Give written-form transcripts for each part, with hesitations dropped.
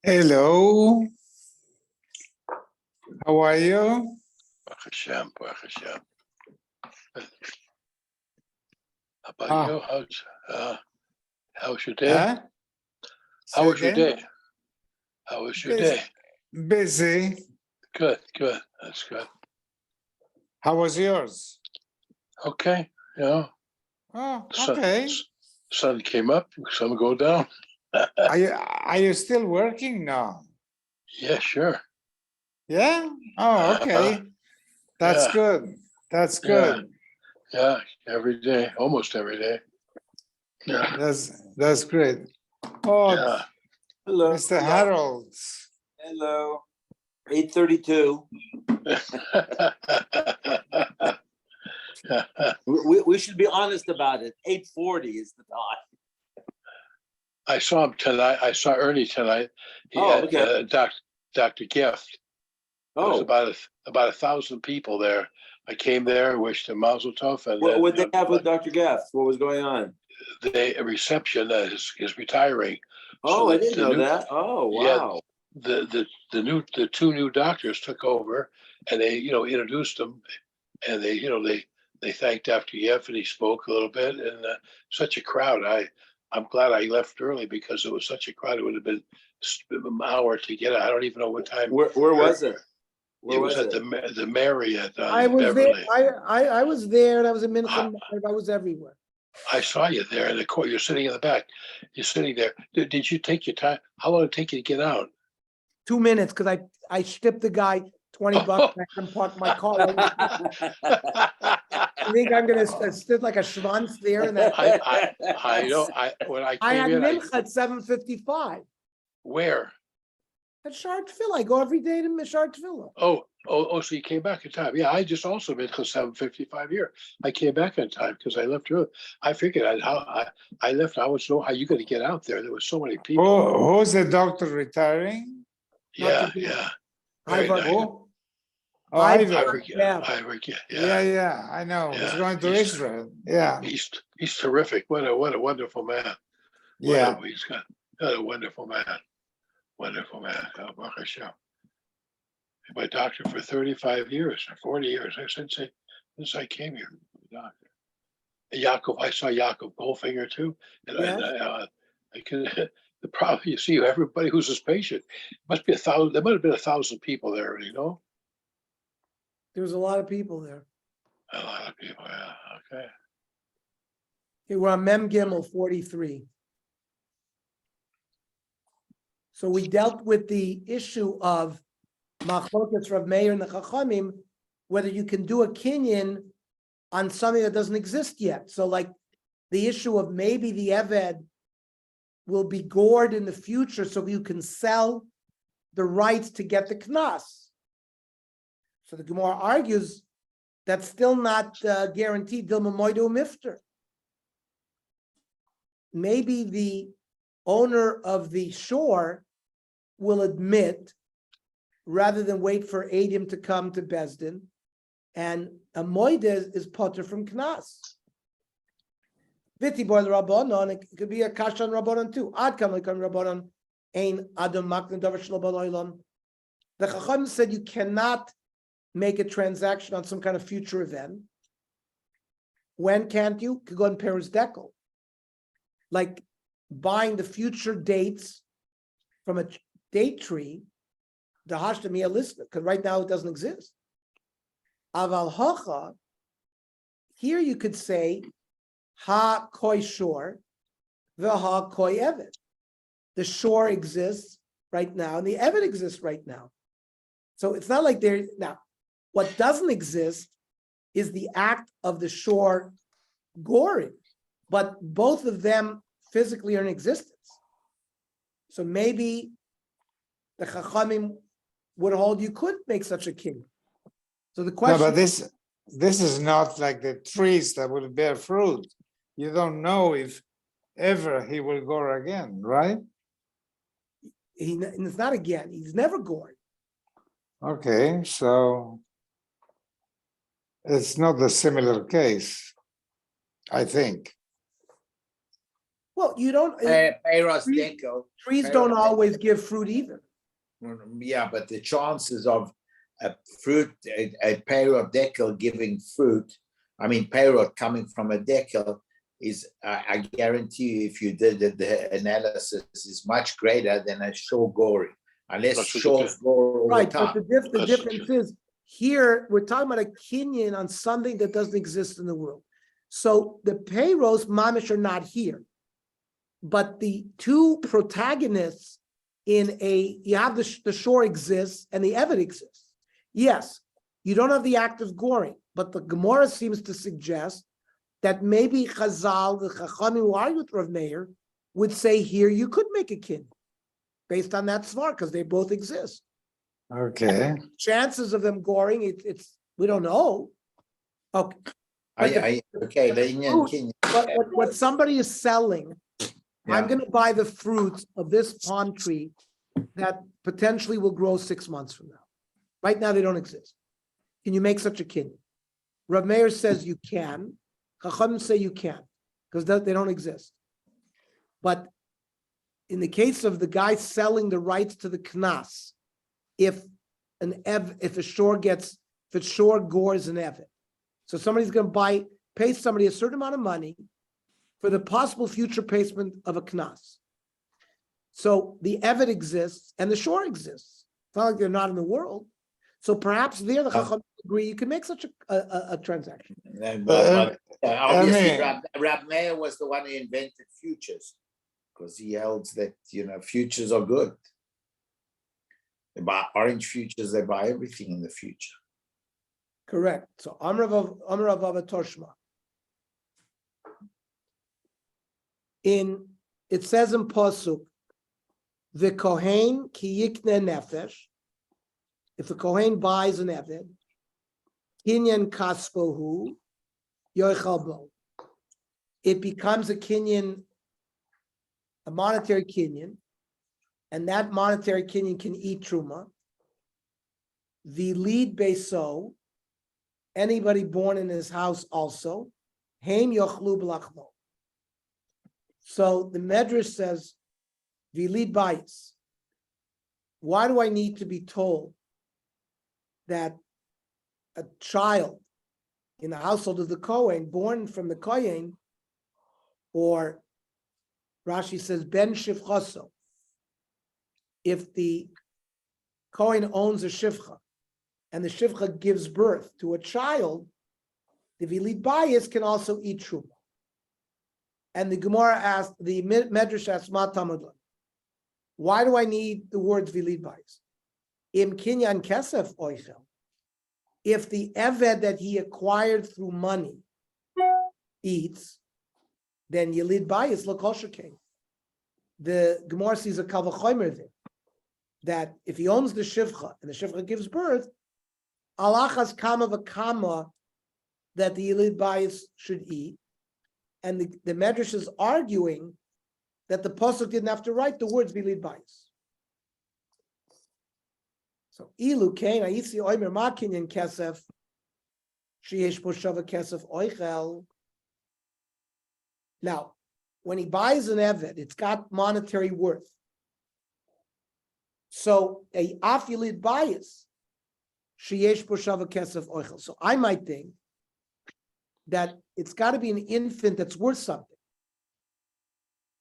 Hello. How are you? Baruch Hashem, Baruch Hashem. How about Ah. you? How's your day? Huh? How Say was your again? day? How was your Busy. day? Busy. Good. That's good. How was yours? Okay. Oh, Sun, okay. sun came up, sun go down. Are you still working now? Yeah, sure. Yeah? Oh, okay. That's yeah. good. That's Yeah. good. Yeah, every day, almost every day. Yeah. That's great. Oh, Yeah. Hello. Mr. Harold. Hello. 8:32. We should be honest about it. 8:40 is the time. I saw him tonight. I saw Ernie tonight. He Oh, had okay. Dr. Gift. There was Oh, about 1,000 people there. I came there, wished him Mazel Tov, and what would they have with Dr. Gaff? What was going on? the reception is retiring. Oh, So I didn't know that. Oh, Yeah. wow. The two new doctors took over, and they introduced them, and they thanked Dr. Yeff, and he spoke a little bit, and such a crowd. I'm glad I left early because it was such a crowd. It would have been an hour to get. I don't even know what time. Where was it? It was at the Marriott I was Beverly. there. I was there, and I was in Mincham. I was everywhere. I saw you there in the court. You're sitting in the back. You're sitting there. Did you take your time? How long did it take you to get out? 2 minutes because I tipped the guy $20 and I can park my car. I think I'm gonna sit like a schwanz there, and then I know. When I I had came in, mincha at 7:55 where? at Charlottesville. I go every day to Charlottesville. Oh, so you came back in time. Yeah, I just also been till 7:55 here. I came back in time because I left early. I figured I left. I was know how you going to get out there. There were so many people. Who's the doctor retiring? Yeah. Very Ivor. nice. Oh, Ivor, Yeah. yeah, I know. He's Yeah, going to he's- Israel. Yeah, He's terrific. What a wonderful man. yeah. He's got a wonderful man. Wonderful man. Baruch Hashem. My doctor for 35 years, or 40 years, since I came here. Doctor. And Yaakov, I saw Yaakov Goldfinger too. And I can the problem you see everybody who's his patient. Must be 1,000. There might have been 1,000 people there, There was a lot of people there. A lot of people, yeah. Okay. Okay, we're on Mem Gimel 43. So we dealt with the issue of Machlokas Rav Meir and the Chachamim, whether you can do a kinyan on something that doesn't exist yet. So like the issue of maybe the Eved will be gored in the future so you can sell the rights to get the Knas. So the Gemara argues that's still not guaranteed. Dilma Moidu Mifter. Maybe the owner of the shore will admit, rather than wait for Adim to come to Besdin, and a moide is potter from Knas. Viti boy Rabbanon, it could be a kashan Rabbanon too. Ad kam lekan Rabbanon, ein adam makna davar shelo b'loilon. The Chacham said you cannot make a transaction on some kind of future event. When can't you? Could go on Paris Dekel. Like buying the future dates from a date tree, the Hashtamiya list, because right now it doesn't exist. Aval Hacha, here you could say, Ha Koi Shore, the Ha Koi Evet. The shore exists right now, and the Evet exists right now. So it's not like there now. What doesn't exist is the act of the shore goring, but both of them physically are in existence. So maybe the Chachamim would hold you could make such a king. So the No, question, but this is not like the trees that will bear fruit. You don't know if ever he will go again, right? it's not again. He's never gored. Okay, so it's not a similar case, I think. Well, Well, you don't, Peiros trees- dekel. trees don't Peiros always give fruit either. Yeah, but the chances of a peirot dekel giving fruit, I mean, peirot coming from a dekel is, I guarantee you, if you did the analysis, is much greater than a shor gori, unless That's what short it gore all Right, the but time. the That's difference is, here, we're talking about a kinyan on something that doesn't exist in the world. So the payros, mamish, are not here. But the two protagonists in you have the shore exists and the Eved exists. Yes, you don't have the act of goring, but the Gemara seems to suggest that maybe Chazal, the Chachamim who argue with Rav Meir, would say here you could make a kin based on that svar because they both exist. Okay. Chances of them goring, it's we don't know. Okay, Okay, the Indian king. but what somebody is selling, I'm Yeah. going to buy the fruits of this palm tree that potentially will grow 6 months from now. Right now, they don't exist. Can you make such a kinyan? Rav Meir says you can. Chachamim say you can because they don't exist. But in the case of the guy selling the rights to the knas, if a shore gores an evet, so somebody's going to pay somebody a certain amount of money for the possible future payment of a knas. So the evet exists and the shore exists. It's not like they're not in the world. So perhaps there the Chacham agree you can make such a transaction. But obviously, I mean- Rab Meir was the one who invented futures because he held that futures are good. They buy orange futures, they buy everything in the future. Correct. So Amrav Toshma. It says in Pasuk, the Kohen ki yikne nefesh. If a Kohen buys an Eved, kinyan kaspohu yoichal bo. It becomes a kinyan, a monetary kinyan, and that monetary kinyan can eat truma. The lead beso, anybody born in his house also, heim yochlu b'lachmo. So the Medrash says, the lead bias. Why do I need to be told that a child in the household of the Kohen, born from the Kohen, or Rashi says, Ben Shivchaso, if the Kohen owns a Shivcha, and the Shivcha gives birth to a child, the Vilid Bayis can also eat Truma. And the Gemara asked, the Medrash asked, Ma Tamadla, why do I need the words Vilid Bayis? Im Kinyan Kesef Oichel. If the Eved that he acquired through money eats, then Yelid Bayis L'Kol. The Gemara sees a Kavachomer there, that if he owns the Shivcha and the Shivcha gives birth, Alachas Kama V'Kama that the Yelid Bayis should eat. And the Medrash is arguing that the Pasuk didn't have to write the words Yelid Bayis. So ilu kain ayisi oimer makinyan kesef sheyesh bo shava kesef oichel. Now, when he buys an eved, it's got monetary worth. So a afilid bias sheyesh bo shava kesef oichel. So I might think that it's got to be an infant that's worth something.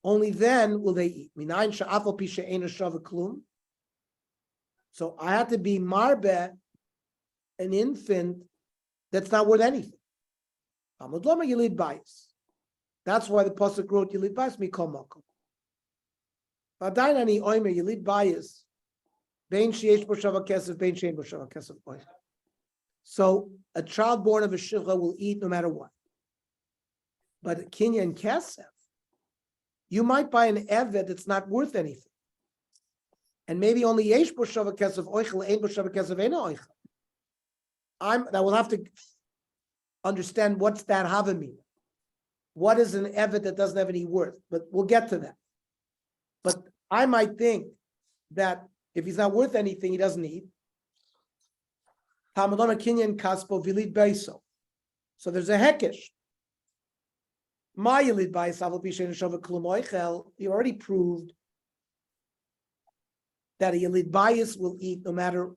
Only then will they eat. Minayin sha'afal pi she'ena shava klum. So I had to be marbe, an infant that's not worth anything. Yilid Bayis. That's why the pasuk wrote Yilid Bayis mikol makom. V'adayin ani oimer Yilid Bayis bein sheyesh bo shava kesef bein she'ein bo shava kesef oich. So a child born of a shivcha will eat no matter what. But kinyan kesef, you might buy an eved that's not worth anything. And maybe only yesh bo shava kesef oichel, ein bo shava kesef ein oichel. I will have to understand what's that hava mean. What is an evet that doesn't have any worth? But we'll get to that. But I might think that if he's not worth anything, he doesn't eat. Tamadona kinyan kaspo vilid beiso. So there's a hekesh. My Yelid Bayis Aval Pi She'ein Shaveh Klum Oichel, you already proved that a Yelid Bayis will eat no matter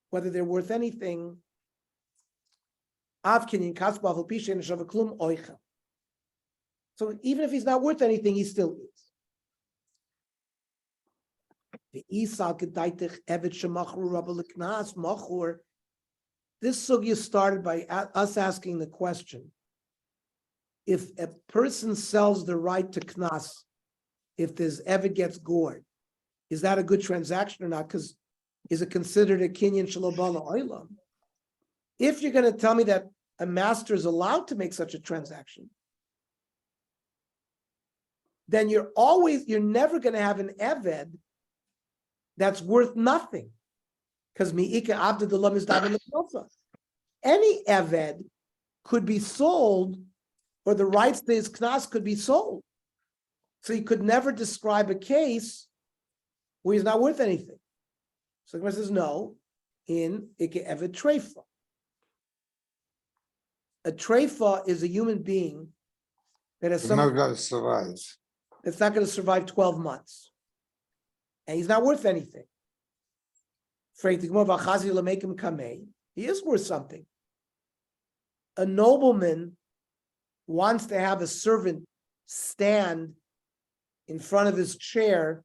whether they're worth anything. Av Kinyan Kaspa Aval Pi She'ein Shaveh Klum Oichel. So even if he's not worth anything, he still eats. The Isal Gedaitich Evet Shemachru Rabba Leknas Machur. This sugya started by us asking the question: if a person sells the right to knas, if this evet gets gored, is that a good transaction or not? Because is it considered a kinyan shalobala oilam? If you're going to tell me that a master is allowed to make such a transaction, then you're never going to have an eved that's worth nothing. Because mi'ika abdullah is any eved could be sold, or the rights to his knas could be sold. So you could never describe a case where he's not worth anything. So the Gemara says no, in ike eved treifa. A treifa is a human being that has He's not some going to survive. that's not going to survive 12 months. And he's not worth anything. He is worth something. A nobleman wants to have a servant stand in front of his chair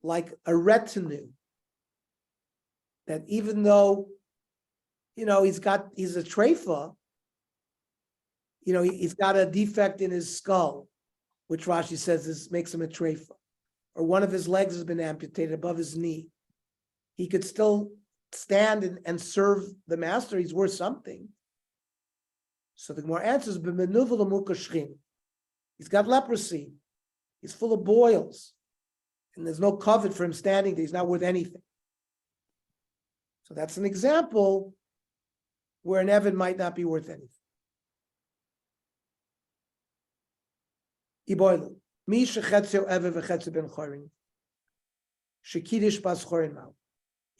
like a retinue. That even though, he's a treifa, he's got a defect in his skull, which Rashi says this makes him a treifa, or one of his legs has been amputated above his knee. He could still stand and serve the master. He's worth something. So the Gemara answers, he's got leprosy. He's full of boils. And there's no covet for him standing there. He's not worth anything. So that's an example where an Evan might not be worth anything. You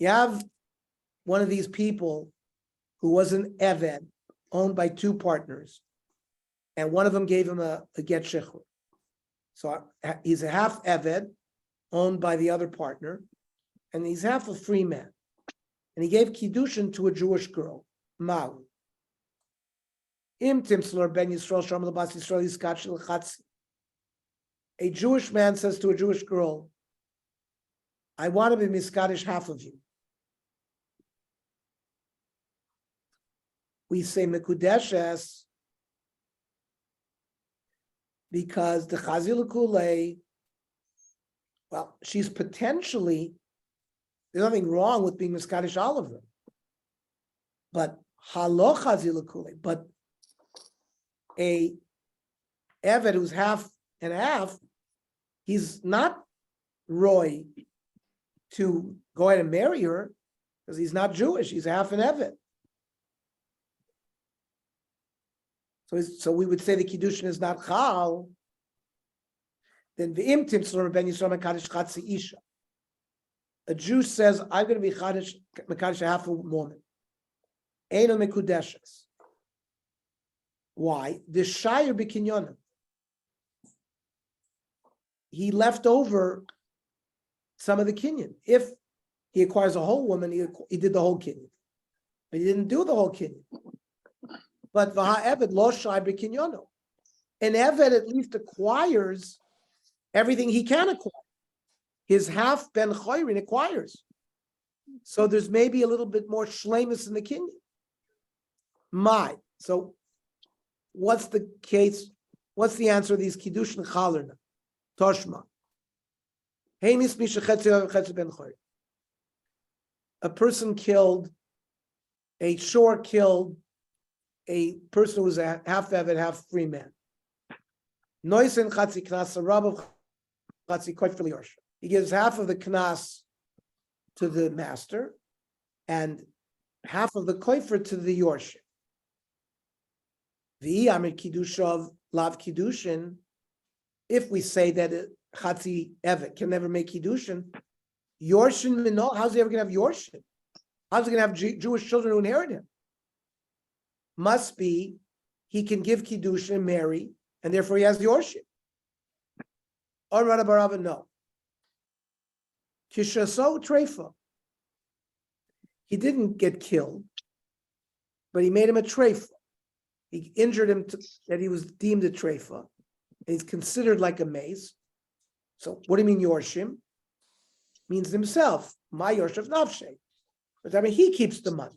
have one of these people who was an Eved, owned by two partners, and one of them gave him a get shechur. So he's a half Eved, owned by the other partner, and he's half a free man. And he gave kiddushin to a Jewish girl, Mau. Im timslor ben Yisrael sham lebas Yisrael yiskach l'chatzi. A Jewish man says to a Jewish girl, I want to be miskadish half of you. We say mekudeshes because the chazil kulei, well, she's potentially, there's nothing wrong with being miskadish all of them, but halo chazil kulei, but a eved who's half and half, he's not roy to go ahead and marry her because he's not Jewish. He's half an eved. So we would say the kiddushin is not chal. Then v'im timtzor ben Yisrael mekadosh chatzi isha. A Jew says, I'm going to be mekadosh half a woman. Eino mekudeshes. Why? The shayir b'kinyonim. He left over some of the kinyan. If he acquires a whole woman, he did the whole kinyan. But he didn't do the whole kinyan. But Vaha Eved lo shai b'kinyono. An Eved at least acquires everything he can acquire. His half ben chayrin acquires. So there's maybe a little bit more shlemus in the kinyan. So what's the case? What's the answer of these kiddushin chalerna? Toshma. A person killed, a shore killed a person who was a half Eved, half free man. He gives half of the knas to the master and half of the koifer to the yorship. If we say that a chatzi Eved can never make kiddushin, yorshin minol, how's he ever going to have yorshin? How's he going to have Jewish children who inherit him? Must be he can give kiddushin and marry and therefore he has Yorshim. Or Rabbi Barava, no. Kishaso Treifa. He didn't get killed, but he made him a treifa. He injured him that he was deemed a treifa. He's considered like a mace. So what do you mean Yorshim? Means himself. My Yorshav Nafshe. But I mean, he keeps the money.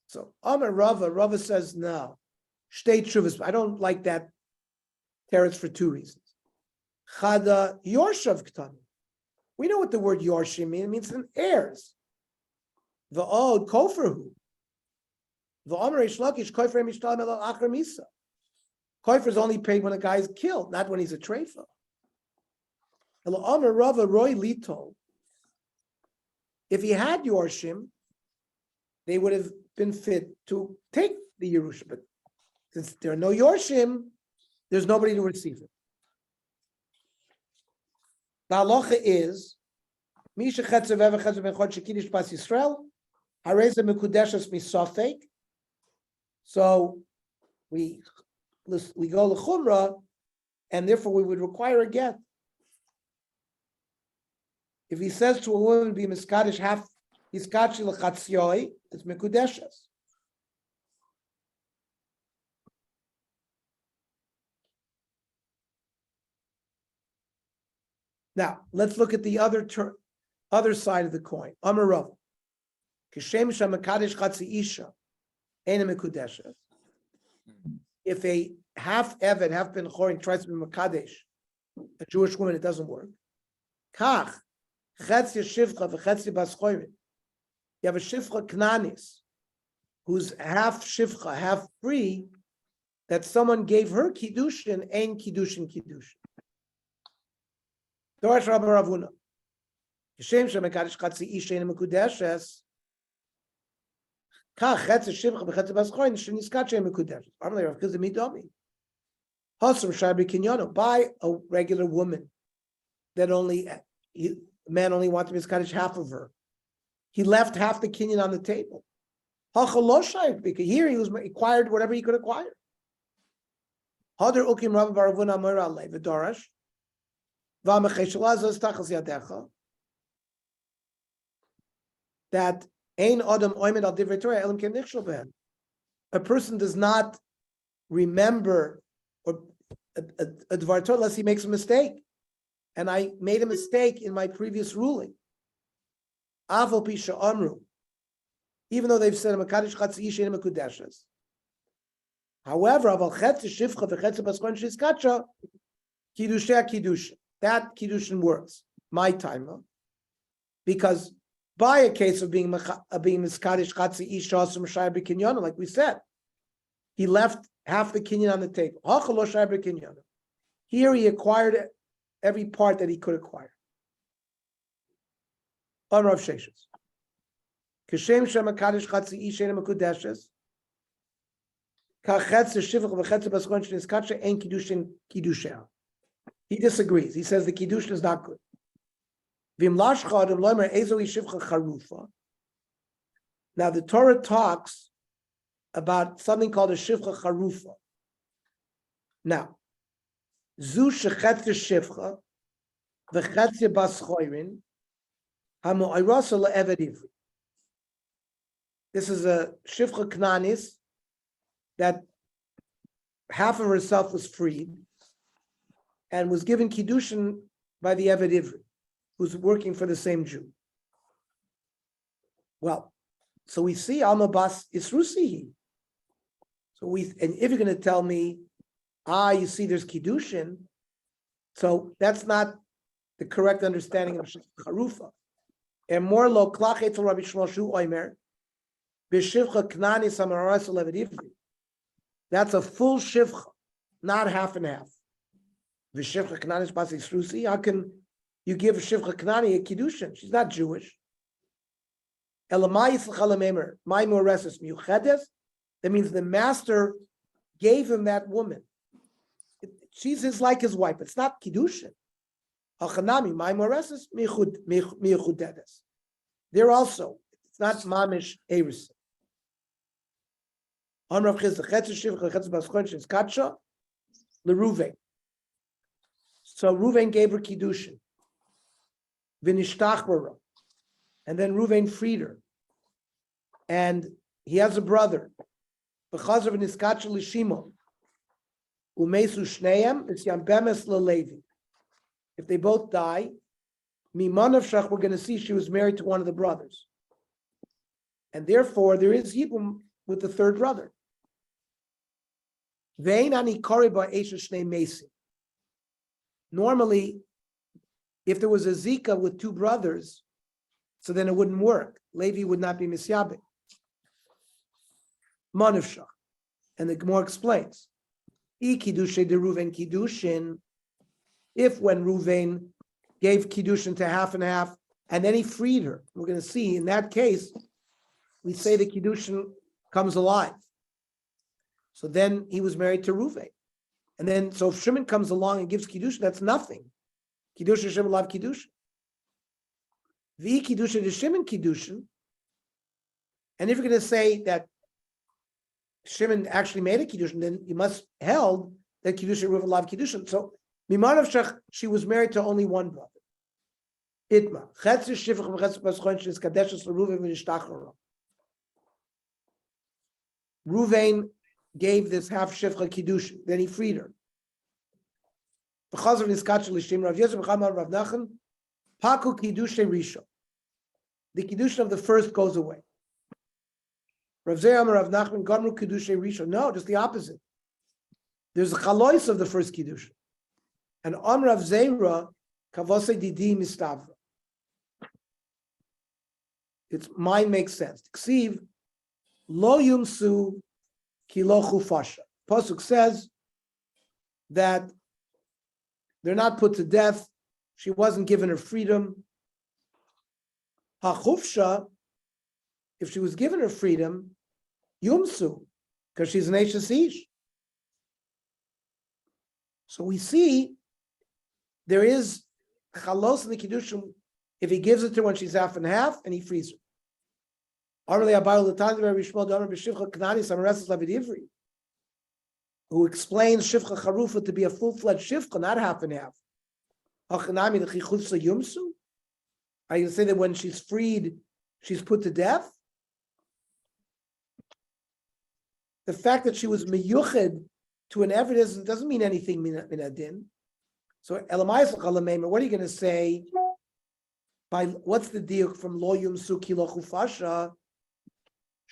So Amar Rava says, no. Shtei Tshuvas. I don't like that teretz for two reasons. Chada Yorshav K'tanu. We know what the word Yorshim means. It means an heirs. The old koferhu. The Amar Reish Lakish kofer mishtal melal achar misa. Kofer is only paid when a guy is killed, not when he's a treifa. Amar Rava Roy Lito. If he had Yorshim, they would have been fit to take the Yerusha. But since there are no Yorshim, there's nobody to receive it. The halacha is Misha Chetzev Ever Chetzev Ben Chod Shekidish Bas Yisrael Hareza Mekudeshes Misafek. So we go lechumra, and therefore we would require a get. If he says to a woman, "Be miskadish half iskachi lechatzioi," it's mekudeshes. Now let's look at the other side of the coin. Amar Rav, kishem shamakadesh chatzi isha, ena mekudeshes. If a half evet, half ben chorin tries to be makadesh, a Jewish woman, it doesn't work. Kach. You have a shifcha knanis, who's half shifcha, half free, that someone gave her kiddushin, ein kiddushin. Dorash Rabbi Ravuna. Kishem shemekadosh chatzi isha ein mekudeshes. Kach chetz shifcha v'chetz bas chorin sheniskat shein mekudeshes. Amalei Rav Chizda midomi. Hasam shabi kinyano. Buy a regular woman that only. The man only wanted to be Kaddish half of her. He left half the kinyan on the table. Because here he was acquired whatever he could acquire. That a person does not remember or a dvar Torah unless he makes a mistake. And I made a mistake in my previous ruling. Avol pisha amru, even though they've said makadosh chatzi isha ein mekudeshes. However, aval chetz shifcha v'chetz baskon shiskacha kiddusha kiddush. That kiddushin works. My time, because by a case of being miskadosh chatzi isha asum shayar b'kinyan, like we said, he left half the kinyan on the table. Hachalo shayar b'kinyan. Here he acquired every part that he could acquire. Amar Rav Sheshes. Kishem shemakadosh chatzi isha ein mekudeshes. Kachetz shivach v'chetz baskon sheniskacha ein kiddushin kiddusha. He disagrees. He says the kiddushin is not good. V'im lashcha adam loimer ezoi shivcha charufa. Now the Torah talks about something called a shivcha charufa. Now, Zu shechetz shivcha v'chetz bas chorin hamo'irasa le'eved ivri. This is a shivcha knanis that half of herself was freed and was given kiddushin by the eved ivri, who's working for the same Jew. Well, so we see Alma Bas Isrusihi. So and if you're going to tell me, you see there's kiddushin, so that's not the correct understanding of charufa. And more lo klachet for Rabbi Shmuel Shu Oimer, b'shivcha knani samaras levet ivri. That's a full shivcha, not half and half. V'shivcha knani is bas Isrusi. How can you give shivcha knani a kiddushin? She's not Jewish. Elamai yitzchalamemer, my moreses miuchedes. That means the master gave him that woman. She's like his wife. It's not kiddushin. Hachanami, my moreses miuchedes. They're also. It's not mamish eris. On Rav Chizda, chetz shivcha chetz baskon she's katsha. LeRuven. So Ruven gave her Kiddushin. Vinishtachbara. And then Ruven freed her. And he has a brother. Because of Niskach Lishimon. Umesu Shneim, it's Yambemes LeLevi. If they both die, Mimanav Shach, we're going to see she was married to one of the brothers. And therefore, there is Yibum with the third brother. Normally, if there was a Zika with two brothers, so then it wouldn't work. Levi would not be Misyabik. Manav Shach. And the Gemara explains. I Kiddushin de Ruven Kiddushin. If when Ruvain gave Kiddushin to half and half, and then he freed her, we're going to see in that case, we say the Kiddushin comes alive. So then he was married to Ruvain. And then, so if Shimon comes along and gives Kiddushin, that's nothing. Kiddushin, Shimon, love Kiddushin. The Kiddushin is Shimon Kiddushin. And if you're going to say that Shimon actually made a Kiddushin, then you must held that Kiddushin, Ruvain, love Kiddushin. So Mimanav Shach, she was married to only one brother. Itma. Ruvain gave this half shivcha kiddushin, then he freed her. Because of Niskach Lishim, Rav Yosef Chaman Rav Nachman, Paku kiddushin rishon. The kiddushin of the first goes away. Rav Zeh Amar Rav Nachman Gamru kiddushin rishon. No, just the opposite. There's a chalois of the first kiddushin. And Am Rav Zera Kavose Didi Mistavra. Its mind makes sense. Ksiv Lo Yumsu Ki Lo Chufasha. Pasuk says that they're not put to death. She wasn't given her freedom. HaChufsha, if she was given her freedom, Yumsu, because she's an Eishes Ish. So we see there is chalos in the Kiddushin if he gives it to her when she's half and half and he frees her. Who explains Shivcha Charufa to be a full-fledged Shivcha, not half and half. Are you going to say that when she's freed, she's put to death? The fact that she was meyuched to an evidence doesn't mean anything min adin. So Elamayis L'Chalameim, what are you going to say? By what's the deal from Lo Yumsu Ki Lo Chufasha?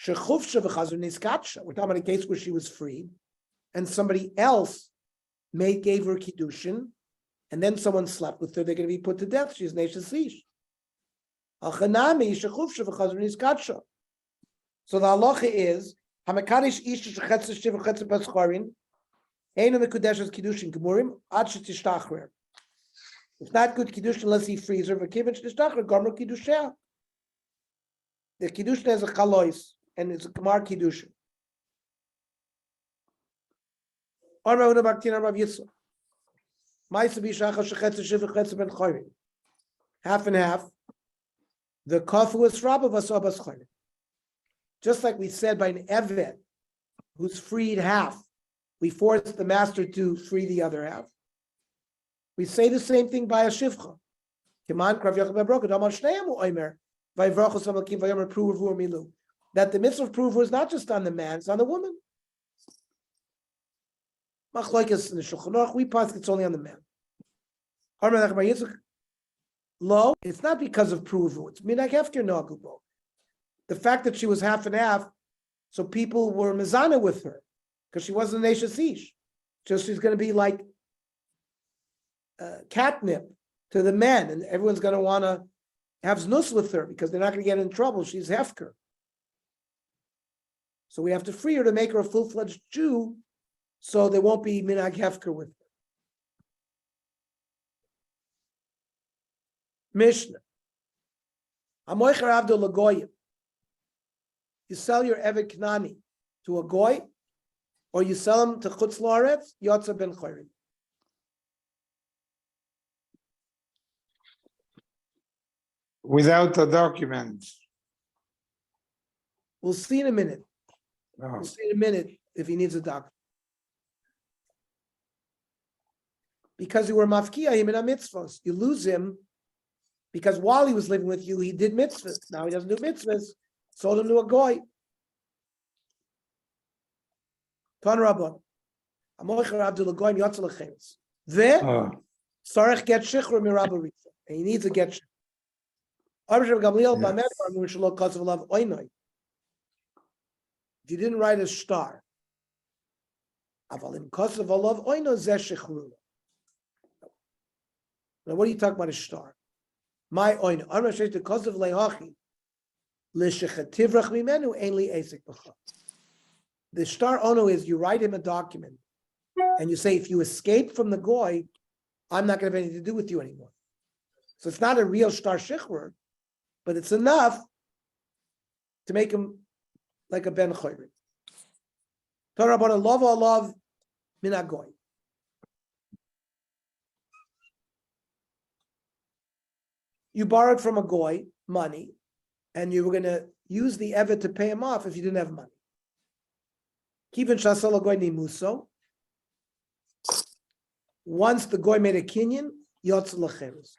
Shechufsha v'chazur niskatsha. We're talking about a case where she was freed, and somebody else gave her kiddushin, and then someone slept with her. They're going to be put to death. She's Neishes Ish. Achanami shechufsha v'chazur niskatsha. So the halacha is Hamakadish Ish shechetz shiv v'chetz b'scharin Einu mekudeshes kiddushin gemurim ad shetishtachrer. It's not good kiddushin unless he frees her. V'kivin shetishtachrer gomer kiddushah. The kiddushin has a chalois and it's a gemar kiddushin. Arma una baktin arma v'yitzah. Ma'isa b'ishacha shechetz shiv v'chetz ben chorin. Half and half. The kafu is rabba v'asabas chorin. Just like we said by an eved who's freed half, we force the master to free the other half. We say the same thing by a shivcha. That the mitzvah of proof is not just on the man, it's on the woman. Machlokes in the Shulchan Aruch, we pass it's only on the man. Lo, it's not because of pruvu. It's minag hefker nagubo. The fact that she was half and half, so people were mezana with her because she wasn't an Eishes Ish. So she's going to be like catnip to the men, and everyone's going to want to have znus with her because they're not going to get in trouble. She's hefker. So we have to free her to make her a full-fledged Jew, so there won't be minag hefker with her. Mishnah. Amoicher Abdul Lagoyim. You sell your Eved Knani to a goy, or you sell him to Chutz La'aretz, Yotza ben Chorin. Without a document. We'll see in a minute. No. We'll see in a minute if he needs a doctor. because you were mafkia him in a mitzvahs. You lose him because while he was living with you, he did mitzvahs. Now he doesn't do mitzvahs. Sold him to a goy. Tan Rabban. Amoicher Abdul Goyim Yotzel Lecheres. Ve Oh, Sarech get shichur mirabba risa. And he needs a get shichur. Arb Gamliel Yeah. Bamed Armu Shalom Kasav Lav Oinoi. If you didn't write a star, Avalim Kasav Lav Oino Zeh Shichur. Now what are you talking about a star? My Oino. Arb Shesh the Kasav Lehachi. L'Shechativrach Mimenu Ein Li Esek B'cha. The star ono is you write him a document and you say, if you escape from the goy, I'm not going to have anything to do with you anymore. So it's not a real star shichur, but it's enough to make him like a ben choyri. Torah about a love min agoy. You borrowed from a goy money, and you were going to use the evet to pay him off if you didn't have money. Kivin shasol goy nimuso. Once the goy made a kinyan, yotz lecheres.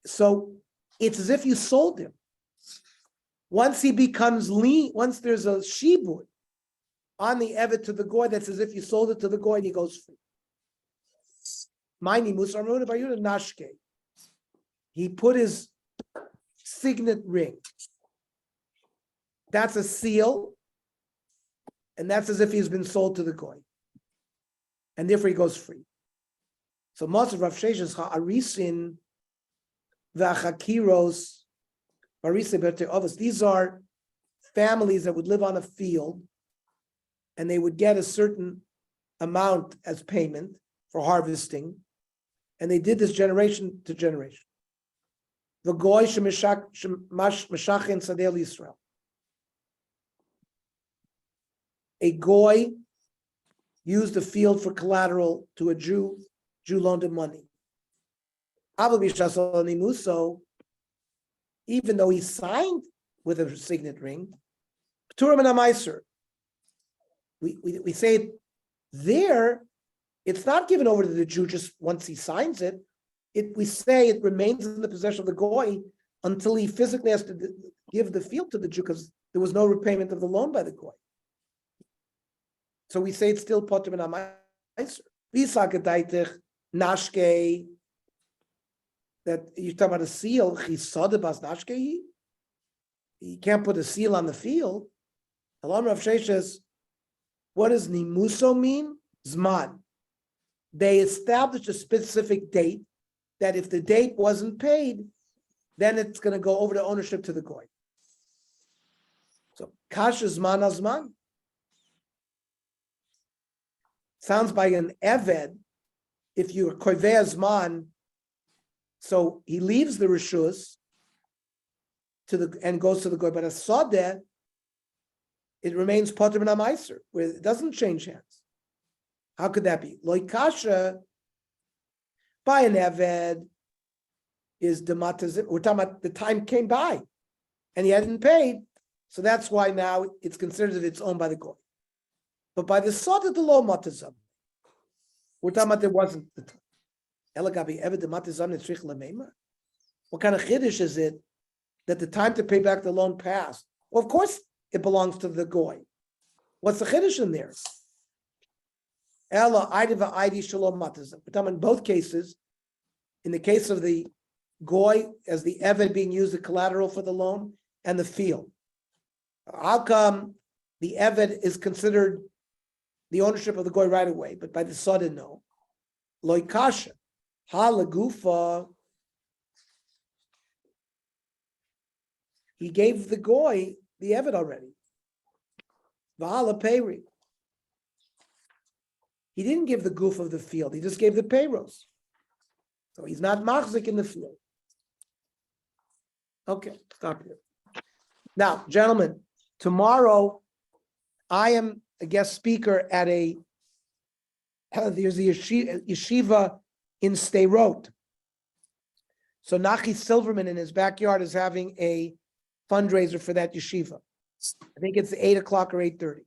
So it's as if you sold him. Once he becomes lean, once there's a shibud on the evet to the goy, that's as if you sold it to the goy and he goes free. My nimuso armona bayuda nashke. He put his signet ring. That's a seal. And that's as if he's been sold to the goy. And therefore he goes free. So most of Rav Sheshes ha'arisin v'achakiros ha'arisin b'te'ovos. These are families that would live on a field and they would get a certain amount as payment for harvesting. And they did this generation to generation. The goy shemashachin sadel Yisrael. A goy used a field for collateral to a Jew. Jew loaned him money. So, even though he signed with a signet ring, we say it there, it's not given over to the Jew just once he signs it. We say it remains in the possession of the goy until he physically has to give the field to the Jew because there was no repayment of the loan by the goy. So we say it's still potter min ha'maiser. V'isakadaitich nashke. That you're talking about a seal. Chisodebas nashke. You can't put a seal on the field. Elam Rav Sheshes. What does nimuso mean? Zman. They established a specific date that if the date wasn't paid, then it's going to go over to ownership to the goy. So kasha zman azman. Sounds by an eved, if you're koivei zman, so he leaves the rishus and goes to the goy, but a sodeh, it remains potter min ha'maiser, where it doesn't change hands. How could that be? Loi kasha, by an eved, is dematazim. We're talking about the time came by, and he hadn't paid, so that's why now it's considered that it's owned by the goy. But by the sod of the law matazam, we're talking about there wasn't the time. Elagabi ever the matazam netzrich lemeima. What kind of chiddush is it that the time to pay back the loan passed? Well, of course it belongs to the goy. What's the chiddush in there? Ella idiva idi shalom matazam. We're talking in both cases. In the case of the goy as the eved being used as collateral for the loan and the field. How come the eved is considered the ownership of the goy right away, but by the sudden no? Loi kasha, ha lagufa. He gave the goy the eved already. V'hala peri. He didn't give the goof of the field. He just gave the payros. So he's not machzik in the field. Okay, stop here. Now, gentlemen, tomorrow I am a guest speaker at there's a yeshiva in Sderot. So Nachi Silverman in his backyard is having a fundraiser for that yeshiva. I think it's 8:00 or 8:30.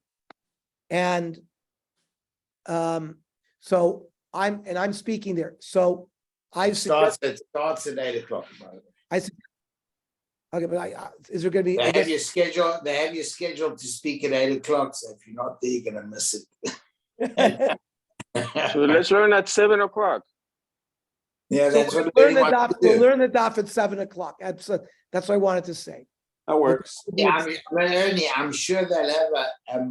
And so I'm speaking there. So I It suggest, starts at 8 o'clock. by the way. okay, but is there gonna be, They I have guess, you scheduled. They have you scheduled to speak at 8 o'clock. So if you're not there, you're gonna miss it. So let's learn at 7 o'clock. Yeah, so that's what we'll we learn the want daf, to we'll do. learn the daf at 7 o'clock. That's what I wanted to say. That works. Yeah, I'm sure they'll have a